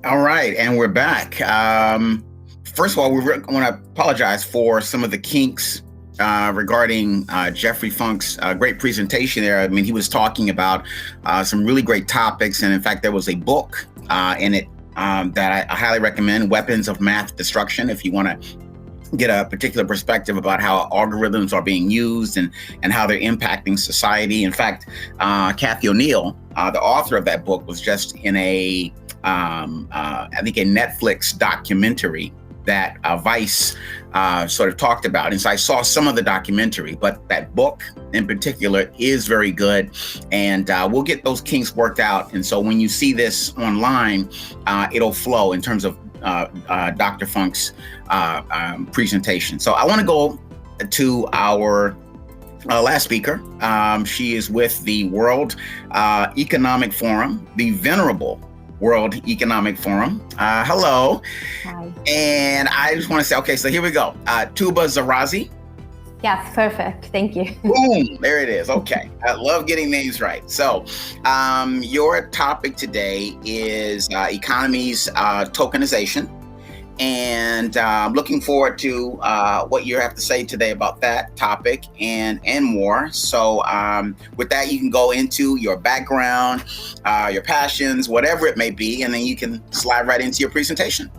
All right, and we're back. First of all, we want to apologize for some of the kinks regarding Jeffrey Funk's great presentation there. I mean, he was talking about some really great topics, and in fact, there was a book in it that I highly recommend, Weapons of Math Destruction, if you want to get a particular perspective about how algorithms are being used and how they're impacting society. In fact, Kathy O'Neill, the author of that book, was just in I think a Netflix documentary that Vice sort of talked about. And so I saw some of the documentary, but that book in particular is very good. And we'll get those kinks worked out. And so when you see this online, it'll flow in terms of Dr. Funk's presentation. So I want to go to our last speaker. She is with the World Economic Forum, the venerable World Economic Forum. Hello. Hi. And I just want to say, okay, so here we go. Tooba Durraze. Yes, perfect. Thank you. Boom, there it is. Okay. I love getting names right. So your topic today is economies tokenization. And I'm looking forward to what you have to say today about that topic and more. So with that, you can go into your background, your passions, whatever it may be, and then you can slide right into your presentation.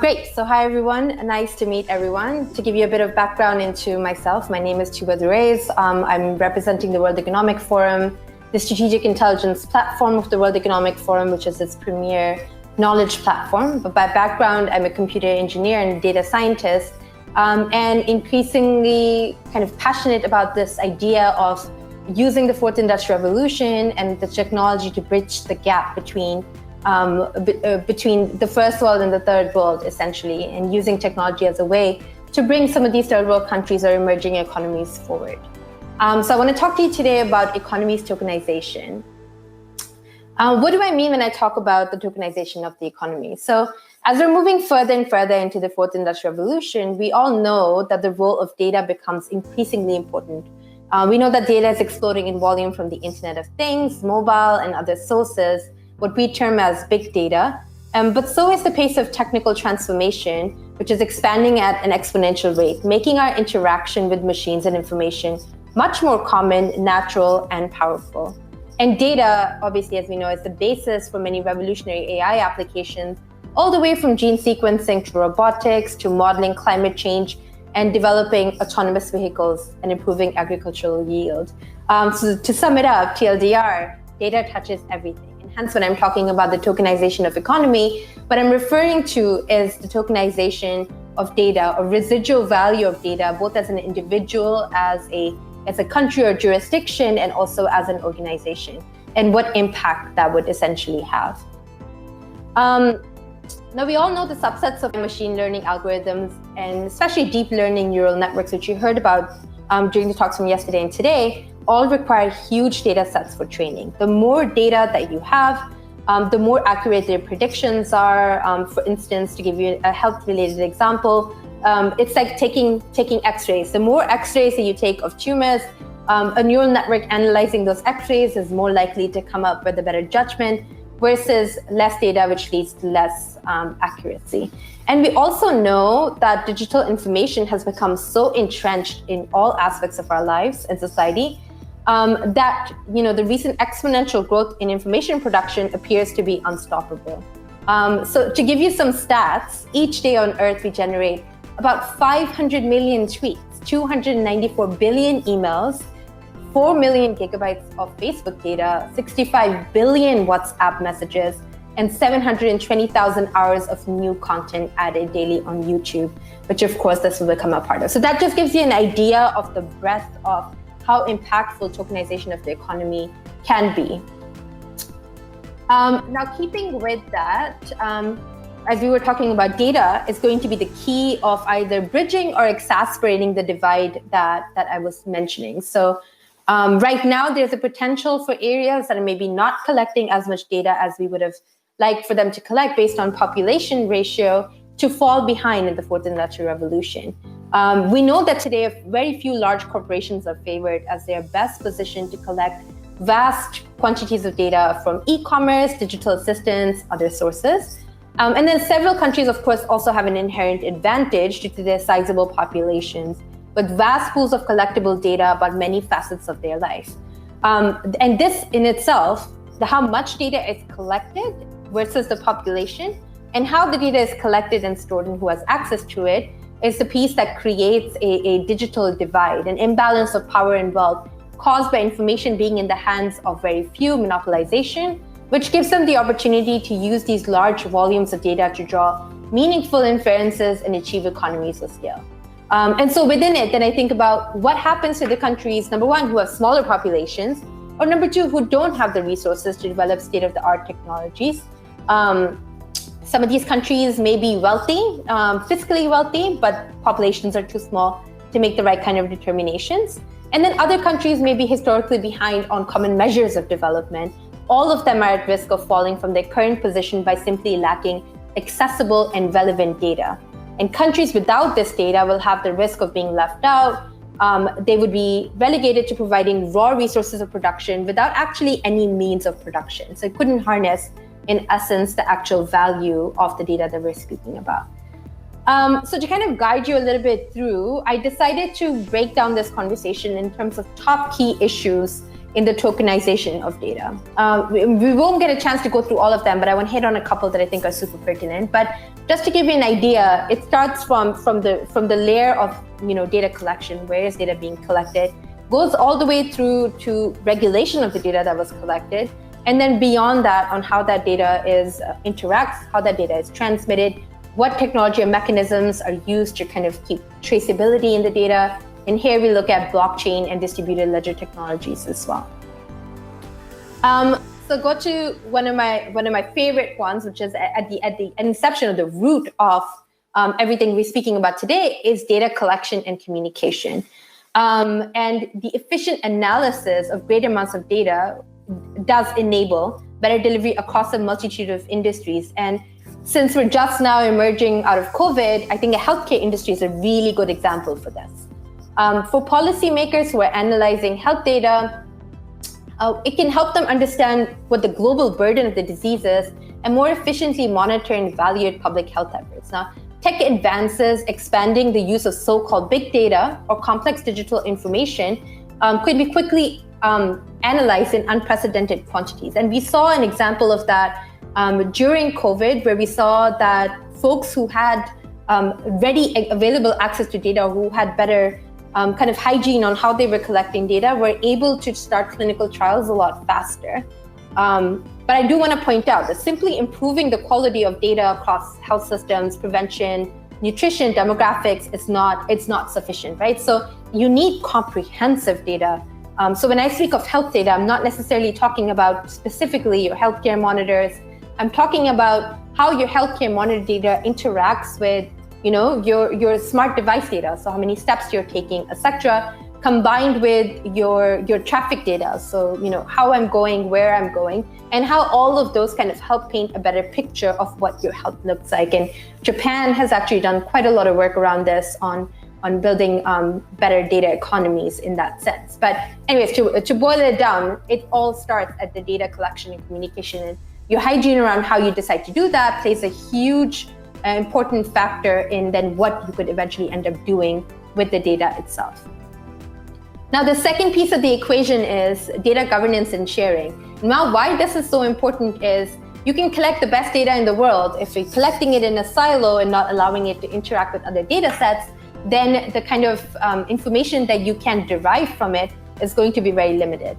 Great. So hi, everyone. Nice to meet everyone. To give you a bit of background into myself, my name is Tooba Durraze. I'm representing the World Economic Forum, the strategic intelligence platform of the World Economic Forum, which is its premier knowledge platform. But by background, I'm a computer engineer and data scientist, and increasingly kind of passionate about this idea of using the fourth industrial revolution and the technology to bridge the gap between the first world and the third world, essentially, and using technology as a way to bring some of these third world countries or emerging economies forward. So I want to talk to you today about economies tokenization. What do I mean when I talk about the tokenization of the economy? So as we're moving further and further into the fourth industrial revolution, we all know that the role of data becomes increasingly important. We know that data is exploding in volume from the Internet of Things, mobile, and other sources, what we term as big data. But so is the pace of technical transformation, which is expanding at an exponential rate, making our interaction with machines and information much more common, natural, and powerful. And data, obviously, as we know, is the basis for many revolutionary AI applications, all the way from gene sequencing to robotics to modeling climate change and developing autonomous vehicles and improving agricultural yield. So to sum it up, TLDR, data touches everything. And hence, when I'm talking about the tokenization of economy, what I'm referring to is the tokenization of data, or residual value of data, both as an individual, as a country or jurisdiction, and also as an organization, and what impact that would essentially have. Now, we all know the subsets of machine learning algorithms, and especially deep learning neural networks, which you heard about during the talks from yesterday and today, all require huge data sets for training. The more data that you have, the more accurate their predictions are. For instance, to give you a health-related example, it's like taking x-rays. The more x-rays that you take of tumors, a neural network analyzing those x-rays is more likely to come up with a better judgment versus less data, which leads to less accuracy. And we also know that digital information has become so entrenched in all aspects of our lives and society that the recent exponential growth in information production appears to be unstoppable. So to give you some stats, each day on Earth we generate about 500 million tweets, 294 billion emails, 4 million gigabytes of Facebook data, 65 billion WhatsApp messages, and 720,000 hours of new content added daily on YouTube, which of course this will become a part of. So that just gives you an idea of the breadth of how impactful tokenization of the economy can be. Now, keeping with that, as we were talking about, data is going to be the key of either bridging or exacerbating the divide that I was mentioning. So right now, there's a potential for areas that are maybe not collecting as much data as we would have liked for them to collect based on population ratio to fall behind in the fourth industrial revolution. We know that today very few large corporations are favored as they are best positioned to collect vast quantities of data from e-commerce, digital assistants, other sources. And then several countries, of course, also have an inherent advantage due to their sizable populations, with vast pools of collectible data about many facets of their life. And this in itself, how much data is collected versus the population, and how the data is collected and stored and who has access to it, is the piece that creates a digital divide, an imbalance of power and wealth caused by information being in the hands of very few, monopolization, which gives them the opportunity to use these large volumes of data to draw meaningful inferences and achieve economies of scale. And so within it, then I think about what happens to the countries, number one, who have smaller populations, or number two, who don't have the resources to develop state-of-the-art technologies. Some of these countries may be wealthy, fiscally wealthy, but populations are too small to make the right kind of determinations. And then other countries may be historically behind on common measures of development. All of them are at risk of falling from their current position by simply lacking accessible and relevant data. And countries without this data will have the risk of being left out. They would be relegated to providing raw resources of production without actually any means of production. So it couldn't harness, in essence, the actual value of the data that we're speaking about. So to kind of guide you a little bit through, I decided to break down this conversation in terms of top key issues in the tokenization of data. We won't get a chance to go through all of them, but I want to hit on a couple that I think are super pertinent. But just to give you an idea, it starts from the layer of data collection, where is data being collected, goes all the way through to regulation of the data that was collected, and then beyond that on how that data is interacts, how that data is transmitted, what technology and mechanisms are used to kind of keep traceability in the data. And here we look at blockchain and distributed ledger technologies as well. So go to one of my favorite ones, which is at the inception of the root of everything we're speaking about today, is data collection and communication. And the efficient analysis of great amounts of data does enable better delivery across a multitude of industries. And since we're just now emerging out of COVID, I think the healthcare industry is a really good example for this. For policymakers who are analyzing health data, it can help them understand what the global burden of the disease is and more efficiently monitor and evaluate public health efforts. Now, tech advances expanding the use of so-called big data or complex digital information could be quickly analyzed in unprecedented quantities. And we saw an example of that during COVID, where we saw that folks who had ready available access to data, who had better kind of hygiene on how they were collecting data, were able to start clinical trials a lot faster. But I do want to point out that simply improving the quality of data across health systems, prevention, nutrition, demographics, it's not sufficient, right? So you need comprehensive data. So when I speak of health data, I'm not necessarily talking about specifically your healthcare monitors. I'm talking about how your healthcare monitor data interacts with your smart device data, so how many steps you're taking, etc., combined with your traffic data, so how I'm going, where I'm going, and how all of those kind of help paint a better picture of what your health looks like. And Japan has actually done quite a lot of work around this on building better data economies in that sense. But anyways, to boil it down, it all starts at the data collection and communication, and your hygiene around how you decide to do that plays a huge important factor in then what you could eventually end up doing with the data itself. Now, the second piece of the equation is data governance and sharing. Now, why this is so important is you can collect the best data in the world. If you're collecting it in a silo and not allowing it to interact with other data sets, then the kind of information that you can derive from it is going to be very limited.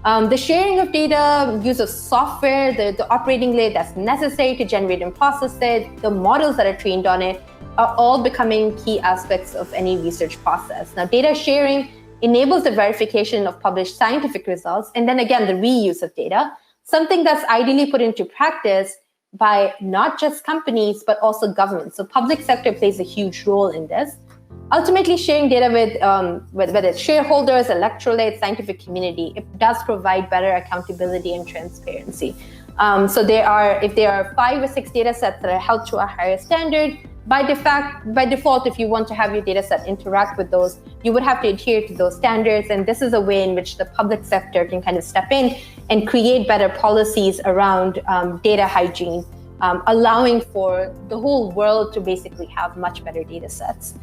The sharing of data, use of software, the operating layer that's necessary to generate and process it, the models that are trained on it, are all becoming key aspects of any research process. Now, data sharing enables the verification of published scientific results, and then again, the reuse of data, something that's ideally put into practice by not just companies, but also governments. So public sector plays a huge role in this. Ultimately, sharing data with whether it's shareholders, electorate, scientific community, it does provide better accountability and transparency. So if there are 5 or 6 data sets that are held to a higher standard, by default, if you want to have your data set interact with those, you would have to adhere to those standards. And this is a way in which the public sector can kind of step in and create better policies around data hygiene, allowing for the whole world to basically have much better data sets.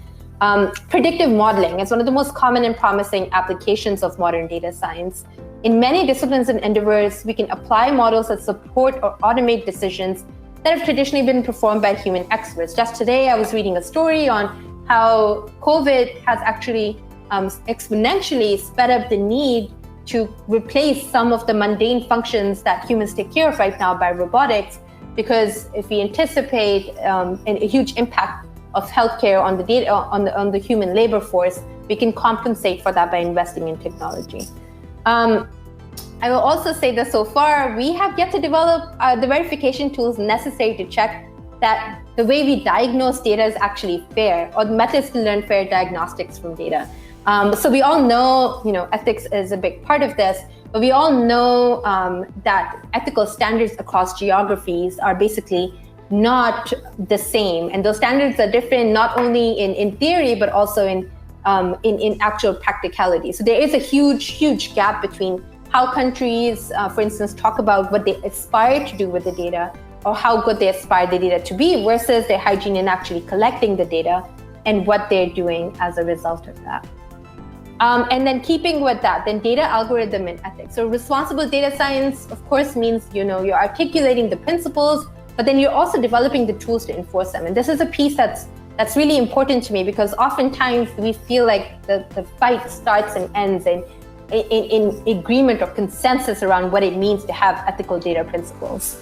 Predictive modeling is one of the most common and promising applications of modern data science. In many disciplines and endeavors, we can apply models that support or automate decisions that have traditionally been performed by human experts. Just today, I was reading a story on how COVID has actually exponentially sped up the need to replace some of the mundane functions that humans take care of right now by robotics, because if we anticipate a huge impact of healthcare on the data on the human labor force, we can compensate for that by investing in technology. I will also say that so far, we have yet to develop the verification tools necessary to check that the way we diagnose data is actually fair, or methods to learn fair diagnostics from data. So we all know, ethics is a big part of this, but we all know that ethical standards across geographies are basically not the same. And those standards are different, not only in theory, but also in actual practicality. So there is a huge gap between how countries, for instance, talk about what they aspire to do with the data, or how good they aspire the data to be, versus their hygiene in actually collecting the data and what they're doing as a result of that. And then keeping with that, then data algorithm and ethics. So responsible data science, of course, means you're articulating the principles, but then you're also developing the tools to enforce them. And this is a piece that's really important to me, because oftentimes we feel like the fight starts and ends in agreement or consensus around what it means to have ethical data principles.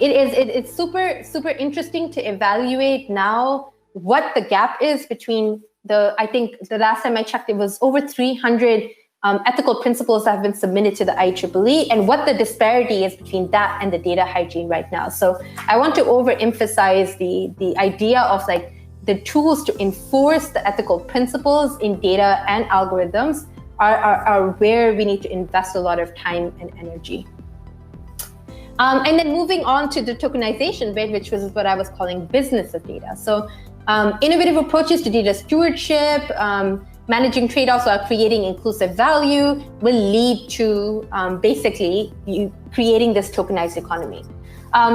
It's super interesting to evaluate now what the gap is between I think the last time I checked, it was over 300 ethical principles that have been submitted to the IEEE, and what the disparity is between that and the data hygiene right now. So I want to overemphasize the idea of like the tools to enforce the ethical principles in data and algorithms are where we need to invest a lot of time and energy. And then moving on to the tokenization bit, which was what I was calling business of data. So innovative approaches to data stewardship, managing trade-offs while creating inclusive value will lead to basically you creating this tokenized economy.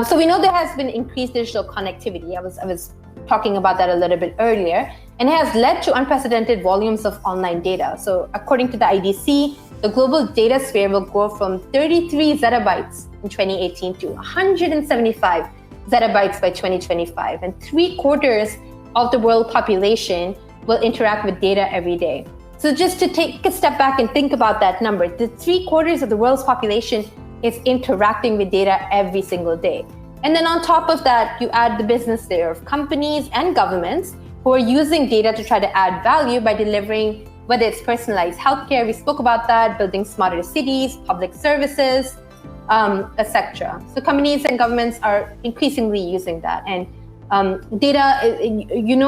So we know there has been increased digital connectivity. I was talking about that a little bit earlier, and it has led to unprecedented volumes of online data. So according to the IDC, the global data sphere will grow from 33 zettabytes in 2018 to 175 zettabytes by 2025, and 3/4 of the world population will interact with data every day. So just to take a step back and think about that number, the 3/4 of the world's population is interacting with data every single day. And then on top of that, you add the business layer of companies and governments who are using data to try to add value by delivering, whether it's personalized healthcare, we spoke about that, building smarter cities, public services, etc. So companies and governments are increasingly using that. And data,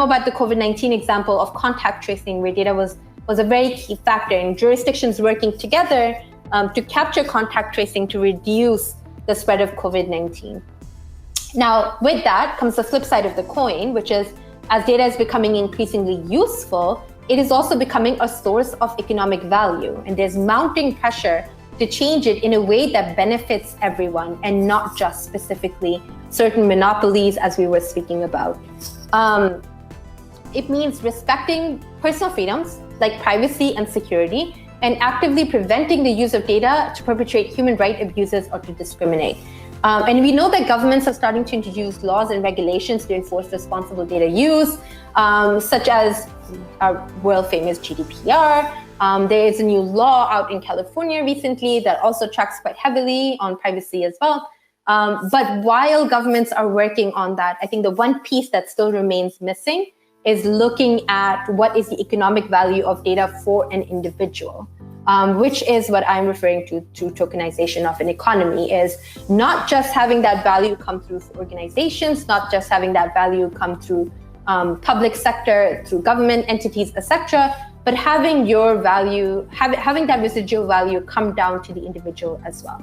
about the COVID-19 example of contact tracing, where data was a very key factor, and jurisdictions working together to capture contact tracing to reduce the spread of COVID-19. Now, with that comes the flip side of the coin, which is as data is becoming increasingly useful, it is also becoming a source of economic value. And there's mounting pressure to change it in a way that benefits everyone and not just specifically certain monopolies, as we were speaking about. It means respecting personal freedoms like privacy and security, and actively preventing the use of data to perpetrate human rights abuses or to discriminate. And we know that governments are starting to introduce laws and regulations to enforce responsible data use, such as our world famous GDPR. There is a new law out in California recently that also tracks quite heavily on privacy as well. But while governments are working on that, I think the one piece that still remains missing is looking at what is the economic value of data for an individual. Which is what I'm referring to tokenization of an economy, is not just having that value come through organizations, not just having that value come through public sector, through government entities, etc., but having your value, having that residual value come down to the individual as well.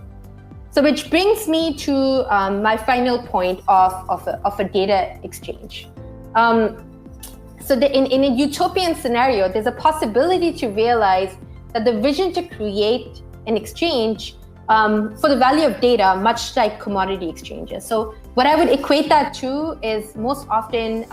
So which brings me to my final point of a data exchange. So in a utopian scenario, there's a possibility to realize that the vision to create an exchange for the value of data, much like commodity exchanges. So what I would equate that to is most often,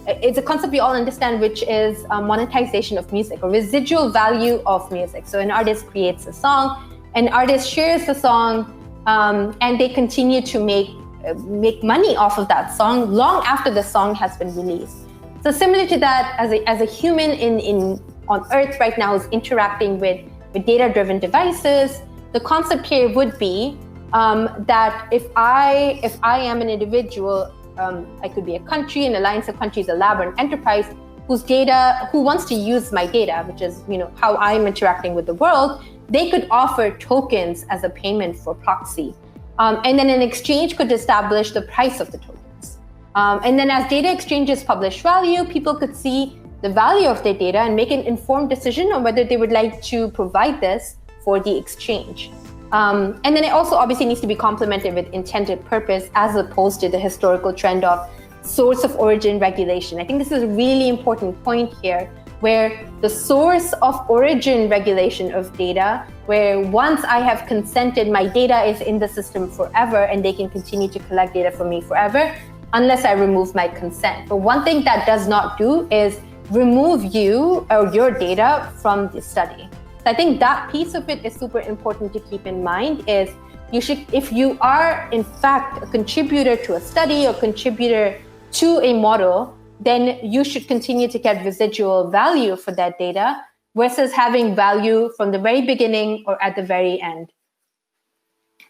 it's a concept we all understand, which is monetization of music or residual value of music. So an artist creates a song, an artist shares the song, and they continue to make money off of that song long after the song has been released. So similar to that, as a human on Earth right now is interacting with data-driven devices, the concept here would be that if I am an individual, I could be a country, an alliance of countries, a lab, or an enterprise who wants to use my data, which is how I'm interacting with the world. They could offer tokens as a payment for proxy, and then an exchange could establish the price of the tokens. And then as data exchanges publish value, people could see the value of their data and make an informed decision on whether they would like to provide this for the exchange. And then it also obviously needs to be complemented with intended purpose as opposed to the historical trend of source of origin regulation. I think this is a really important point here, where the source of origin regulation of data, where once I have consented, my data is in the system forever and they can continue to collect data from me forever unless I remove my consent. But one thing that does not do is remove you or your data from the study. So I think that piece of it is super important to keep in mind. Is you should, if you are in fact a contributor to a study or contributor to a model, then you should continue to get residual value for that data versus having value from the very beginning or at the very end.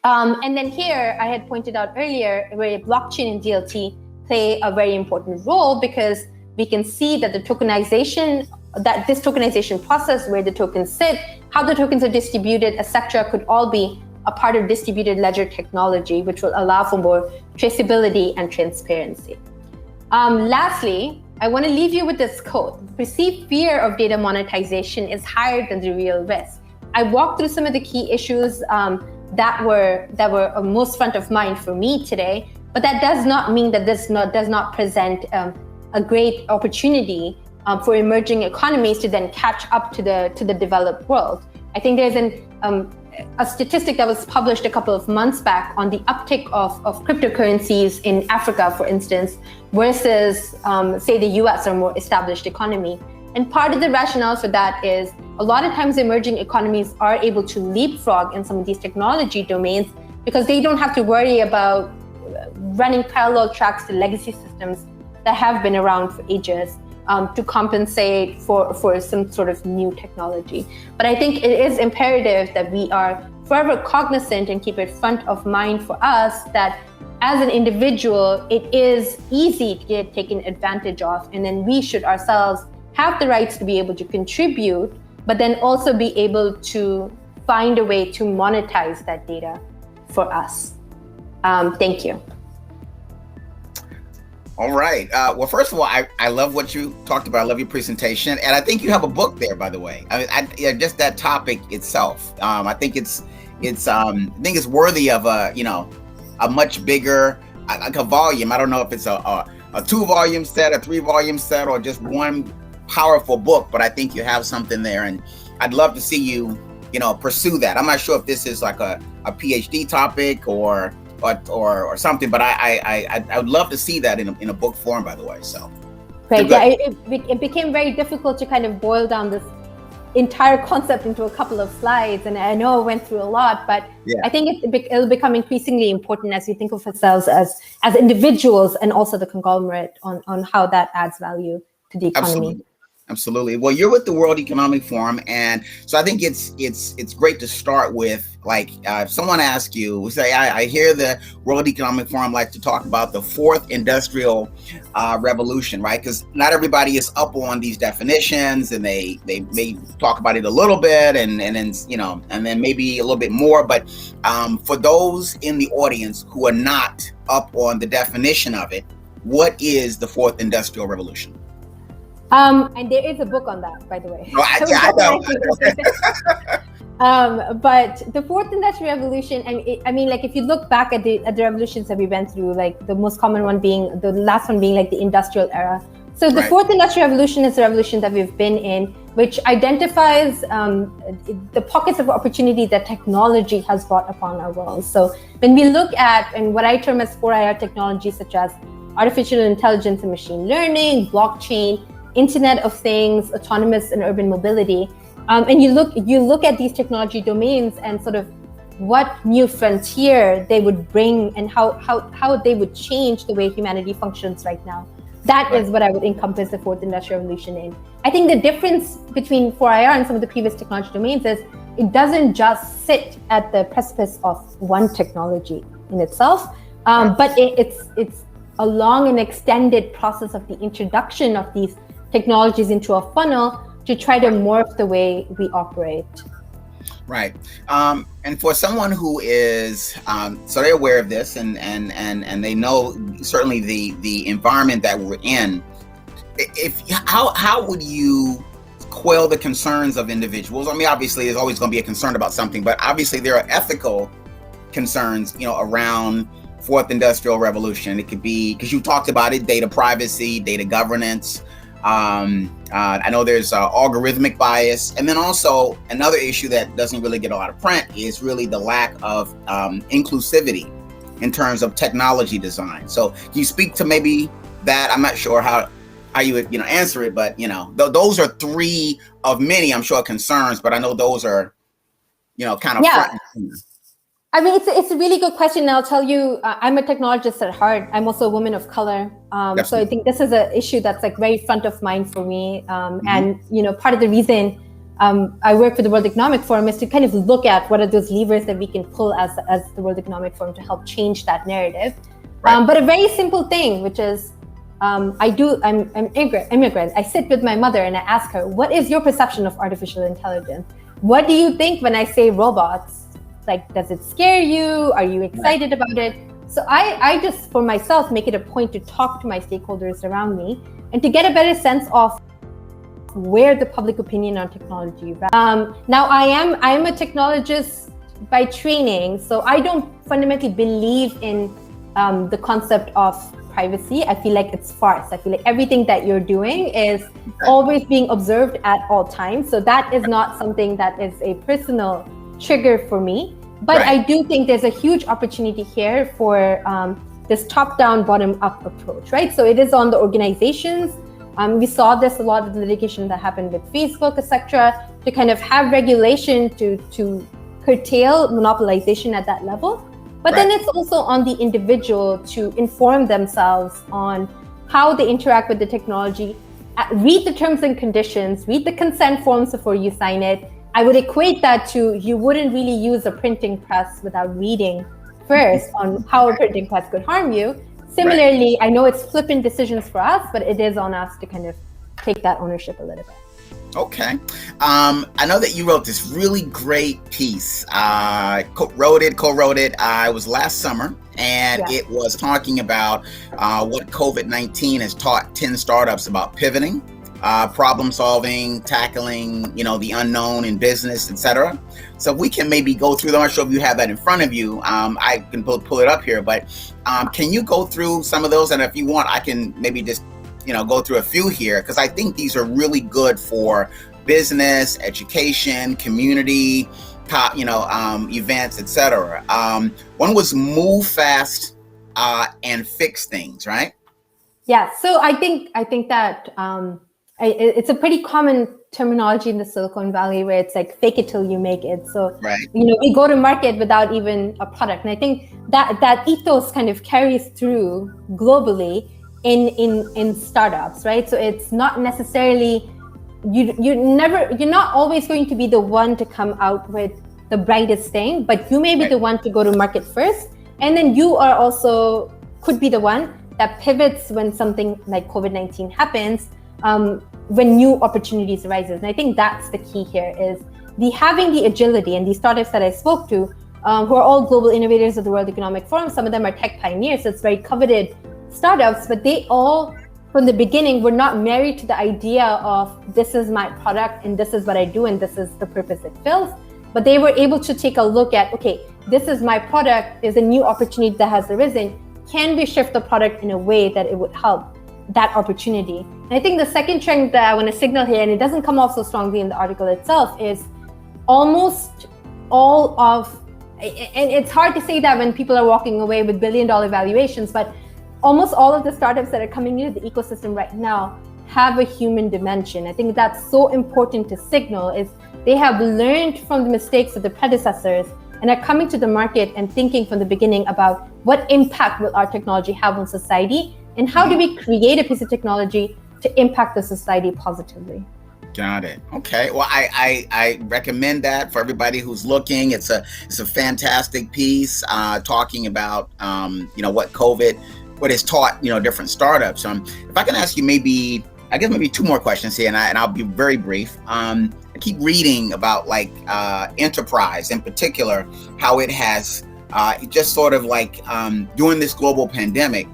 And then here, I had pointed out earlier where blockchain and DLT play a very important role, because we can see that this tokenization process, where the tokens sit, how the tokens are distributed, etc., could all be a part of distributed ledger technology, which will allow for more traceability and transparency. Lastly, I want to leave you with this quote: perceived fear of data monetization is higher than the real risk. I walked through some of the key issues that were most front of mind for me today, but that does not mean that this does not present a great opportunity for emerging economies to then catch up to the developed world. I think there's a statistic that was published a couple of months back on the uptick of cryptocurrencies in Africa, for instance, versus say the US or more established economy. And part of the rationale for that is a lot of times emerging economies are able to leapfrog in some of these technology domains because they don't have to worry about running parallel tracks to legacy systems that have been around for ages to compensate for some sort of new technology. But I think it is imperative that we are forever cognizant and keep it front of mind for us that as an individual, it is easy to get taken advantage of, and then we should ourselves have the rights to be able to contribute, but then also be able to find a way to monetize that data for us. Thank you. All right. Well, first of all, I love what you talked about. I love your presentation, and I think you have a book there, by the way. Just that topic itself. I think it's worthy of a much bigger, like a volume. I don't know if it's a 2-volume set, a 3-volume set, or just one powerful book, but I think you have something there, and I'd love to see you, pursue that. I'm not sure if this is like a PhD topic or something, but I would love to see that in a book form, by the way. So, right, yeah, it became very difficult to kind of boil down this entire concept into a couple of slides, and I know I went through a lot, but yeah. I think it'll become increasingly important as we think of ourselves as individuals and also the conglomerate on how that adds value to the economy. Absolutely. Well, you're with the World Economic Forum, and so I think it's great to start with, like, if someone asks you, say, I hear the World Economic Forum like to talk about the fourth industrial revolution, right? Because not everybody is up on these definitions, and they may talk about it a little bit, and then maybe a little bit more. But for those in the audience who are not up on the definition of it, what is the fourth industrial revolution? And there is a book on that, by the way. Oh, I know. But the fourth industrial revolution, I mean, like if you look back at the revolutions that we went through, like the most common one being, the last one being like the industrial era. So the fourth industrial revolution is the revolution that we've been in, which identifies the pockets of opportunity that technology has brought upon our world. So when we look at, and what I term as 4IR technologies, such as artificial intelligence and machine learning, blockchain, Internet of Things, autonomous and urban mobility, and you look at these technology domains and sort of what new frontier they would bring and how they would change the way humanity functions right now. That is what I would encompass the fourth industrial revolution in. I think the difference between 4IR and some of the previous technology domains is it doesn't just sit at the precipice of one technology in itself, but it's a long and extended process of the introduction of these technologies into a funnel to try to morph the way we operate. Right. And for someone who is, so they're aware of this and they know certainly the environment that we're in, how would you quell the concerns of individuals? I mean, obviously there's always going to be a concern about something, but obviously there are ethical concerns, around fourth industrial revolution. It could be, because you talked about it, data privacy, data governance. I know there's algorithmic bias, and then also another issue that doesn't really get a lot of print is really the lack of inclusivity in terms of technology design. So can you speak to maybe that? I'm not sure how you would answer it, but those are three of many, I'm sure, concerns, but I know those are kind of front and center. I mean, it's a really good question. And I'll tell you, I'm a technologist at heart. I'm also a woman of color. So I think this is an issue that's like very front of mind for me. And, part of the reason I work for the World Economic Forum is to kind of look at what are those levers that we can pull as the World Economic Forum to help change that narrative. But a very simple thing, which is I'm immigrant. I sit with my mother and I ask her, what is your perception of artificial intelligence? What do you think when I say robots? Like, does it scare you? Are you excited about it? So I just, for myself, make it a point to talk to my stakeholders around me and to get a better sense of where the public opinion on technology. Now, I am a technologist by training, so I don't fundamentally believe in the concept of privacy. I feel like it's farce. I feel like everything that you're doing is always being observed at all times. So that is not something that is a personal trigger for me, but I do think there's a huge opportunity here for this top-down, bottom-up approach, right? So it is on the organizations. We saw this a lot of the litigation that happened with Facebook, etc., to kind of have regulation to curtail monopolization at that level. But then it's also on the individual to inform themselves on how they interact with the technology, read the terms and conditions, read the consent forms before you sign it. I would equate that to, you wouldn't really use a printing press without reading first on how a printing press could harm you. Similarly, I know it's flippant decisions for us, but it is on us to kind of take that ownership a little bit. Okay. I know that you wrote this really great piece. Co-wrote it. It was last summer, and it was talking about what COVID-19 has taught 10 startups about pivoting, problem solving, tackling, the unknown in business, etc. So we can maybe go through them. I'm not sure if you have that in front of you. I can pull it up here, but can you go through some of those? And if you want, I can maybe just, go through a few here, because I think these are really good for business, education, community, events, etc. One was move fast and fix things, right? Yeah. So I think that it's a pretty common terminology in the Silicon Valley where it's like fake it till you make it. So, we go to market without even a product. And I think that ethos kind of carries through globally in startups, right? So it's not necessarily, you're not always going to be the one to come out with the brightest thing, but you may be the one to go to market first. And then you are also could be the one that pivots when something like COVID-19 happens, when new opportunities arises. And I think that's the key here, is having the agility. And these startups that I spoke to, who are all global innovators of the World Economic Forum, some of them are tech pioneers, so it's very coveted startups, but they all, from the beginning, were not married to the idea of this is my product and this is what I do and this is the purpose it fills. but they were able to take a look at, okay, this is my product, there's a new opportunity that has arisen. Can we shift the product in a way that it would help that opportunity? And I think the second trend that I want to signal here, and it doesn't come off so strongly in the article itself, is almost all of, and it's hard to say that when people are walking away with billion-dollar valuations, but almost all of the startups that are coming into the ecosystem right now have a human dimension. I think that's so important to signal, is they have learned from the mistakes of the predecessors and are coming to the market and thinking from the beginning about what impact will our technology have on society, and how do we create a piece of technology to impact the society positively. Got it. Okay. Well, I recommend that for everybody who's looking. It's a fantastic piece talking about what COVID, what it's taught different startups. If I can ask you maybe 2 more questions here, and I'll be very brief. I keep reading about enterprise in particular, how it has just sort of during this global pandemic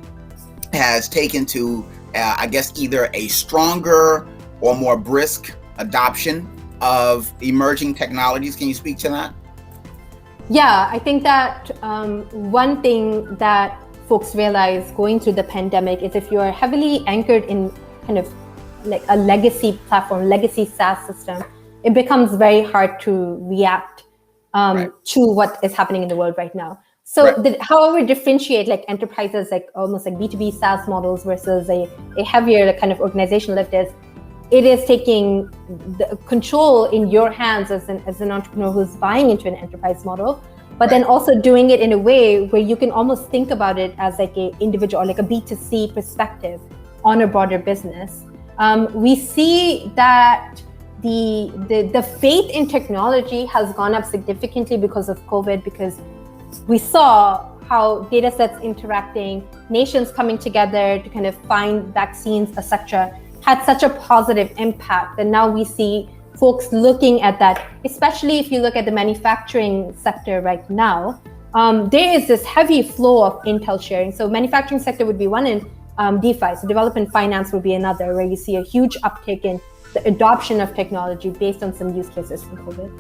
has taken to I guess either a stronger or more brisk adoption of emerging technologies. Can you speak to that? Yeah, I think that one thing that folks realize going through the pandemic is if you're heavily anchored in kind of like a legacy platform, legacy SaaS system, it becomes very hard to react to what is happening in the world right now. So how we differentiate enterprises, almost like B2B SaaS models versus a heavier kind of organizational lift is, it is taking the control in your hands as an entrepreneur who's buying into an enterprise model, but then also doing it in a way where you can almost think about it as a individual or a B2C perspective on a broader business. We see that the faith in technology has gone up significantly because of COVID, because we saw how data sets interacting, nations coming together to kind of find vaccines, etc., had such a positive impact. And now we see folks looking at that, especially if you look at the manufacturing sector right now. There is this heavy flow of intel sharing. So manufacturing sector would be one, and DeFi, so development finance would be another, where you see a huge uptick in the adoption of technology based on some use cases from COVID.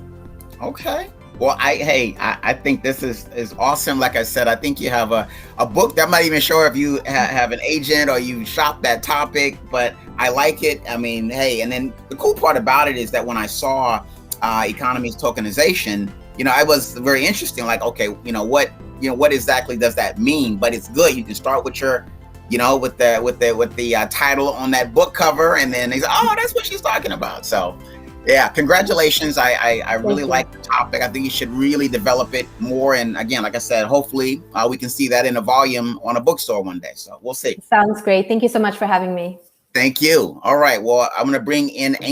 Okay. Well, I think this is awesome. Like I said, I think you have a book that I'm not even sure if you have an agent or you shop that topic, but I like it. I mean, hey, and then the cool part about it is that when I saw economy's tokenization, I was very interesting. Like, okay, what exactly does that mean? But it's good. You can start with your, with the title on that book cover, and then they say, oh, that's what she's talking about. So. Yeah, congratulations. I really like the topic. I think you should really develop it more. And again, like I said, hopefully we can see that in a volume on a bookstore one day. So we'll see. Sounds great. Thank you so much for having me. Thank you. All right. Well, I'm going to bring in